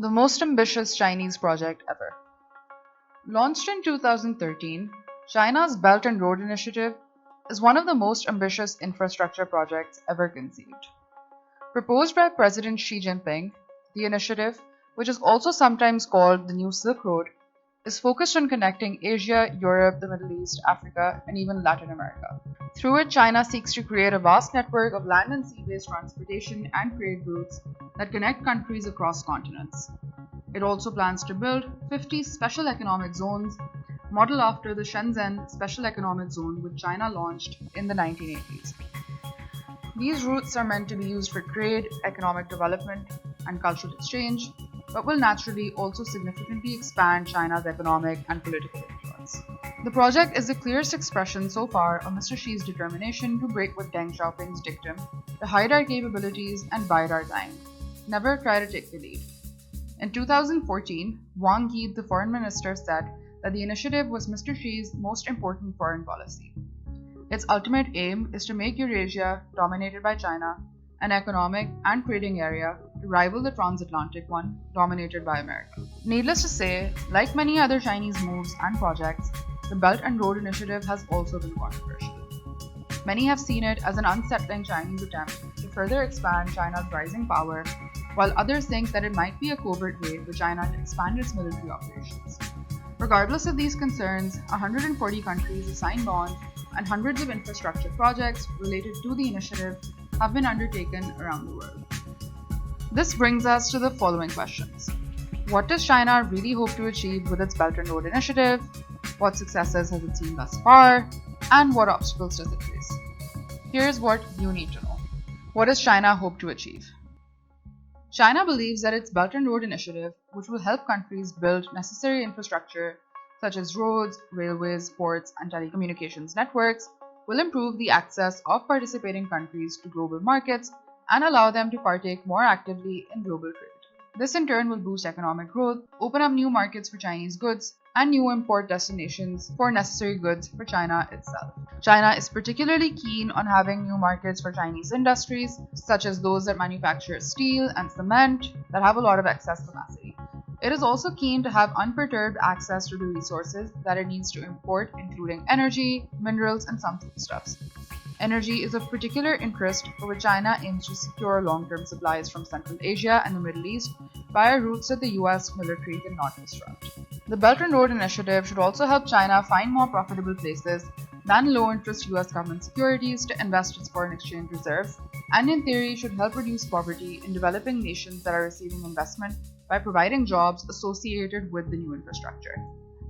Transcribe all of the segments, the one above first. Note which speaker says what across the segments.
Speaker 1: the most ambitious Chinese project ever. Launched in 2013, China's Belt and Road Initiative is one of the most ambitious infrastructure projects ever conceived. Proposed by President Xi Jinping, the initiative, which is also sometimes called the New Silk Road, is focused on connecting Asia, Europe, the Middle East, Africa, and even Latin America. Through it, China seeks to create a vast network of land and sea-based transportation and trade routes that connect countries across continents. It also plans to build 50 special economic zones, modeled after the Shenzhen Special Economic Zone, which China launched in the 1980s. These routes are meant to be used for trade, economic development, and cultural exchange, but will naturally also significantly expand China's economic and political influence. The project is the clearest expression so far of Mr. Xi's determination to break with Deng Xiaoping's dictum to hide our capabilities and bide our time. Never try to take the lead. In 2014, Wang Yi, the foreign minister, said that the initiative was Mr. Xi's most important foreign policy. Its ultimate aim is to make Eurasia, dominated by China, an economic and trading area to rival the transatlantic one, dominated by America. Needless to say, like many other Chinese moves and projects, the Belt and Road Initiative has also been controversial. Many have seen it as an unsettling Chinese attempt to further expand China's rising power, while others think that it might be a covert way for China to expand its military operations. Regardless of these concerns, 140 countries have signed on, and hundreds of infrastructure projects related to the initiative have been undertaken around the world. This brings us to the following questions. What does China really hope to achieve with its Belt and Road Initiative? What successes has it seen thus far? And what obstacles does it face? Here's what you need to know. What does China hope to achieve? China believes that its Belt and Road Initiative, which will help countries build necessary infrastructure such as roads, railways, ports, and telecommunications networks, will improve the access of participating countries to global markets and allow them to partake more actively in global trade. This in turn will boost economic growth, open up new markets for Chinese goods, and new import destinations for necessary goods for China itself. China is particularly keen on having new markets for Chinese industries, such as those that manufacture steel and cement that have a lot of excess capacity. It is also keen to have unperturbed access to the resources that it needs to import, including energy, minerals, and some foodstuffs. Energy is of particular interest, for which China aims to secure long-term supplies from Central Asia and the Middle East via routes that the US military cannot disrupt. The Belt and Road Initiative should also help China find more profitable places than low-interest US government securities to invest its foreign exchange reserves, and in theory should help reduce poverty in developing nations that are receiving investment by providing jobs associated with the new infrastructure.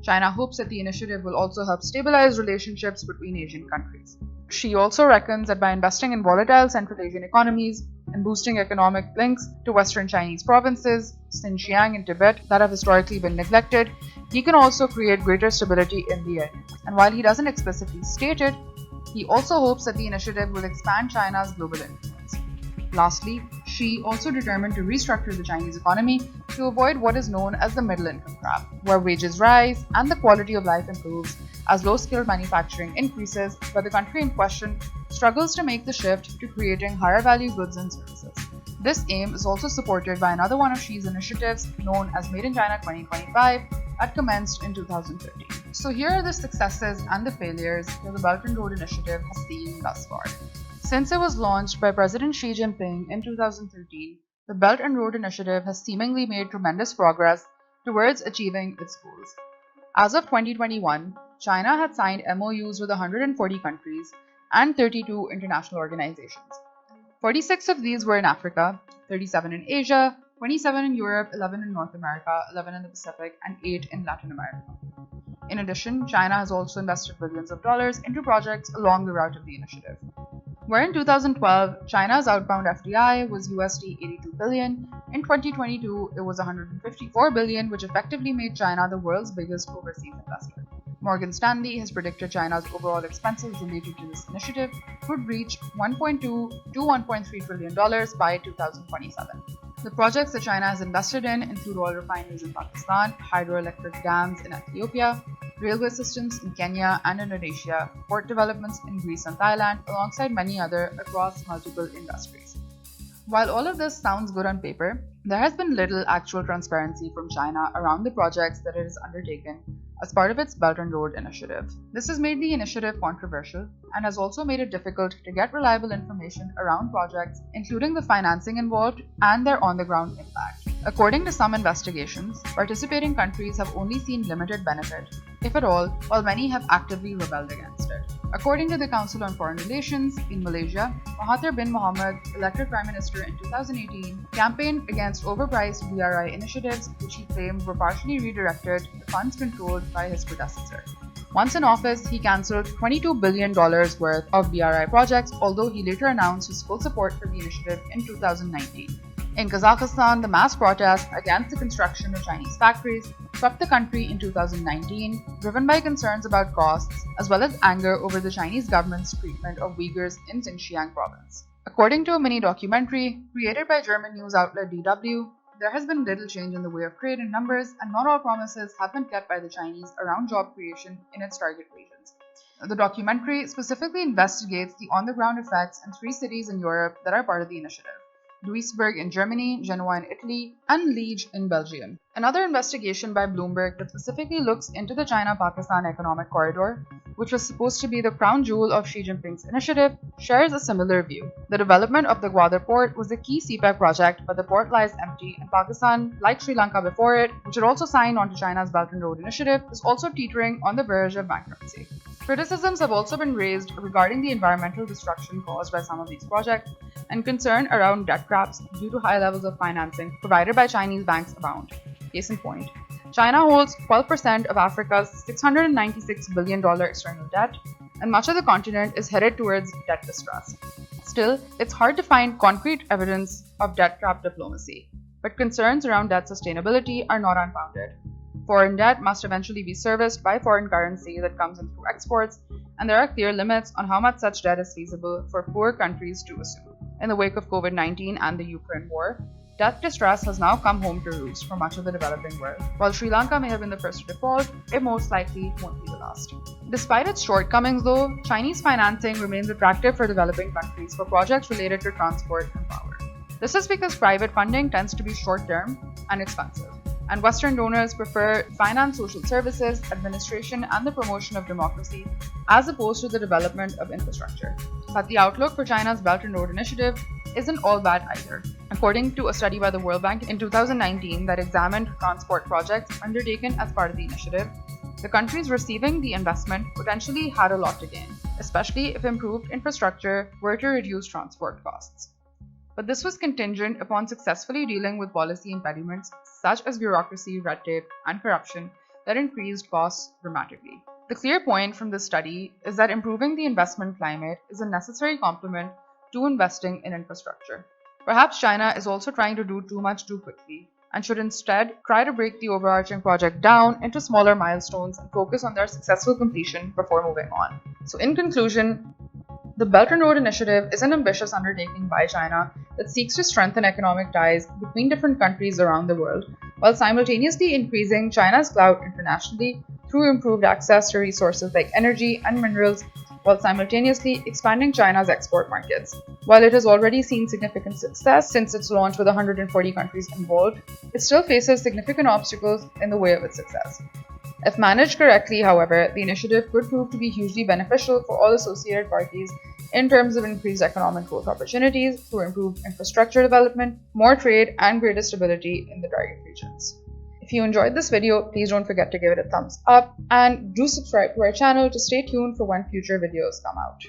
Speaker 1: China hopes that the initiative will also help stabilize relationships between Asian countries. Xi also reckons that by investing in volatile Central Asian economies and boosting economic links to Western Chinese provinces, Xinjiang and Tibet, that have historically been neglected, he can also create greater stability in the area. And while he doesn't explicitly state it, he also hopes that the initiative will expand China's global influence. Lastly, Xi also determined to restructure the Chinese economy to avoid what is known as the middle income trap, where wages rise and the quality of life improves as low-skilled manufacturing increases, but the country in question struggles to make the shift to creating higher-value goods and services. This aim is also supported by another one of Xi's initiatives known as Made in China 2025 that commenced in 2015. So here are the successes and the failures that the Belt and Road Initiative has seen thus far. Since it was launched by President Xi Jinping in 2013, the Belt and Road Initiative has seemingly made tremendous progress towards achieving its goals. As of 2021, China had signed MOUs with 140 countries and 32 international organizations. 46 of these were in Africa, 37 in Asia, 27 in Europe, 11 in North America, 11 in the Pacific, and 8 in Latin America. In addition, China has also invested billions of dollars into projects along the route of the initiative. Where in 2012, China's outbound FDI was USD 82 billion, in 2022 it was 154 billion, which effectively made China the world's biggest overseas investor. Morgan Stanley has predicted China's overall expenses related to this initiative could reach $1.2 to $1.3 trillion by 2027. The projects that China has invested in include oil refineries in Pakistan, hydroelectric dams in Ethiopia, railway systems in Kenya and Indonesia, port developments in Greece and Thailand, alongside many other across multiple industries. While all of this sounds good on paper, There has been little actual transparency from China around the projects that it has undertaken as part of its Belt and Road Initiative. This has made the initiative controversial and has also made it difficult to get reliable information around projects, including the financing involved and their on-the-ground impact. According to some investigations, participating countries have only seen limited benefit, if at all, while many have actively rebelled against it. According to the Council on Foreign Relations, in Malaysia, Mahathir bin Mohamad, elected Prime Minister in 2018, campaigned against overpriced BRI initiatives which he claimed were partially redirected to funds controlled by his predecessor. Once in office, he cancelled $22 billion worth of BRI projects, although he later announced his full support for the initiative in 2019. In Kazakhstan, the mass protests against the construction of Chinese factories swept the country in 2019, driven by concerns about costs as well as anger over the Chinese government's treatment of Uyghurs in Xinjiang province. According to a mini-documentary created by German news outlet DW, there has been little change in the way of trade and numbers, and not all promises have been kept by the Chinese around job creation in its target regions. The documentary specifically investigates the on-the-ground effects in 3 cities in Europe that are part of the initiative: Duisburg in Germany, Genoa in Italy, and Liege in Belgium. Another investigation by Bloomberg that specifically looks into the China-Pakistan Economic Corridor, which was supposed to be the crown jewel of Xi Jinping's initiative, shares a similar view. The development of the Gwadar port was a key CPEC project, but the port lies empty, and Pakistan, like Sri Lanka before it, which had also signed on to China's Belt and Road Initiative, is also teetering on the verge of bankruptcy. Criticisms have also been raised regarding the environmental destruction caused by some of these projects, and concern around debt traps due to high levels of financing provided by Chinese banks abound. Case in point, China holds 12% of Africa's $696 billion external debt, and much of the continent is headed towards debt distress. Still, it's hard to find concrete evidence of debt trap diplomacy, but concerns around debt sustainability are not unfounded. Foreign debt must eventually be serviced by foreign currency that comes in through exports, and there are clear limits on how much such debt is feasible for poor countries to assume. In the wake of COVID-19 and the Ukraine war, debt distress has now come home to roost for much of the developing world. While Sri Lanka may have been the first to default, it most likely won't be the last. Despite its shortcomings though, Chinese financing remains attractive for developing countries for projects related to transport and power. This is because private funding tends to be short-term and expensive, and Western donors prefer to finance social services, administration, and the promotion of democracy, as opposed to the development of infrastructure. But the outlook for China's Belt and Road Initiative isn't all bad either. According to a study by the World Bank in 2019 that examined transport projects undertaken as part of the initiative, the countries receiving the investment potentially had a lot to gain, especially if improved infrastructure were to reduce transport costs. But this was contingent upon successfully dealing with policy impediments such as bureaucracy, red tape, and corruption that increased costs dramatically. The clear point from this study is that improving the investment climate is a necessary complement to investing in infrastructure. Perhaps China is also trying to do too much too quickly and should instead try to break the overarching project down into smaller milestones and focus on their successful completion before moving on. So in conclusion, the Belt and Road Initiative is an ambitious undertaking by China that seeks to strengthen economic ties between different countries around the world, while simultaneously increasing China's clout internationally through improved access to resources like energy and minerals, while simultaneously expanding China's export markets. While it has already seen significant success since its launch with 140 countries involved, it still faces significant obstacles in the way of its success. If managed correctly, however, the initiative could prove to be hugely beneficial for all associated parties in terms of increased economic growth opportunities through improved infrastructure development, more trade, and greater stability in the target regions. If you enjoyed this video, please don't forget to give it a thumbs up and do subscribe to our channel to stay tuned for when future videos come out.